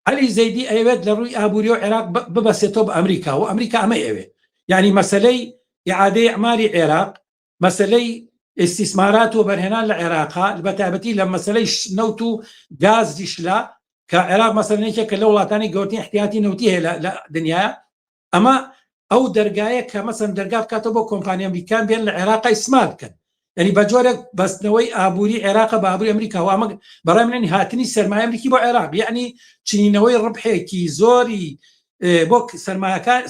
علی زەیدی ئەوێت لە ڕووی ئابووری و عێراق ببەسێتەوە بە ئەمریکا و ئەمریکا ئەمە ئەوێ یعنی مەسلەی ئیعادەی ئەعماری عێراق مەسلەی ئیستیسمارات و بەرهێنان لە عێراقا بەتایبەتی لە مەسلەی نەوت و گازیشلا کە عێراق مەسەلەیەکێک کە لە وڵاتانی گەورەترین احتیاتی نەوتی هەیە لە دنیاە ئەمە ئەو دەرگایە کە مەسەن دەرگا بکاتەوە بۆ کۆمپانیا ئەمریکان بێن لە عێراق ئیسمار بکەن ینی بە جۆرێک بەستنەوەی ئابووری عێراق بە ئابووری ئەمریکا و ئەمە بەڕای منی هاتنی سەرمایە ئەمریکی بۆ عێراق یعنی چینینەوەی ڕبحێکی زۆری بۆ سەرمایەکان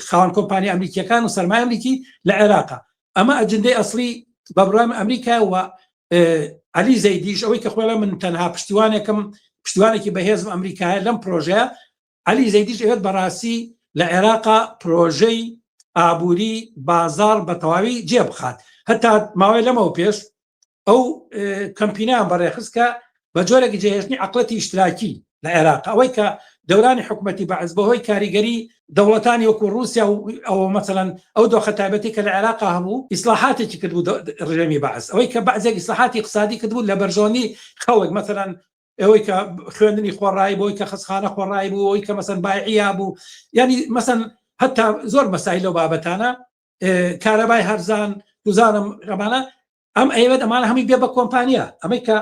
خاوەن کۆمپانیا ئەمریکیەکان و سەرمایە ئەمریکی لە عێراقا ئەمە ئەجندەی ئەسڵی بە بڕای ئەمریکا و علی زەیدیش ئەوەی کە خۆڵە من تەنها پشتیوانێکی بەهێز ئەمریکایە لەم پرۆژەیە علی زەیدیش ئەوێت بەڕاستی لە عێراقا پرۆژەی ئابووری بازار بە تەواوی جێبخات هەتا ماوەی لەمەوە پێش ئەو کەمپینیان بەڕێخستکە بە جۆرێکی جێهێشتنی عەقڵەتی ئیشتراکی لە عێراق ئەوەی کە دەورانی حکومەتی بەعز بەهۆی کاریگەری دەوڵەتانی وەکو رووسیا و ئەو مەسەلەن ئەو دۆخە تایبەتی کە لە عێراقا هەبوو ئیسلاحاتێکی کردبوو ڕژێمی بەعز ئەوەی کە بەعزێک ئیسلاحاتی اقتصادی کردبوو لە بەرژۆنی خەڵک مەسەلەن ئەوەی کە خوێندنی خۆڕایی بۆی کە خستخانە خۆڕایی بوو ئەوەی کە مەسەن بایعیا بوو ینی مەسەن هەتا زۆر مەسایل لەو بابەتانە کارەبای هەرزان دوزانم ڕەمانە ئەم ئەوێت ئەمانە هەمووی بێ بە کۆمپانیا ئەمەی کە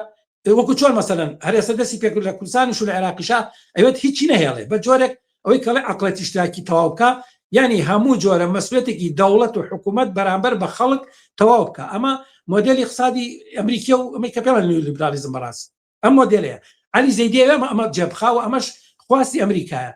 وەکو چۆن مەسەلەن هەر ئێستا دەستی پێکرد لە کوردستانیش و لە عێراقیشا ئەوێت هیچی نەهێڵێ بە جۆرێک ئەوەی کەڵێ عەقڵەتی ئیشتراکی تەواو بکە یعنی هەموو جۆرە مەسئولیەتێکی دەوڵەت و حکوومەت بەرامبەر بە خەڵک تەواو بکە ئەمە مۆدێلی اقتصادی ئەمریکا و ئەمەی کە پێڵەن نیولیبرالیزم بەڕاست ئەم مۆدێلەیە علی زەیدی ئەمە جێبخا و ئەمەش خواستی ئەمریکایە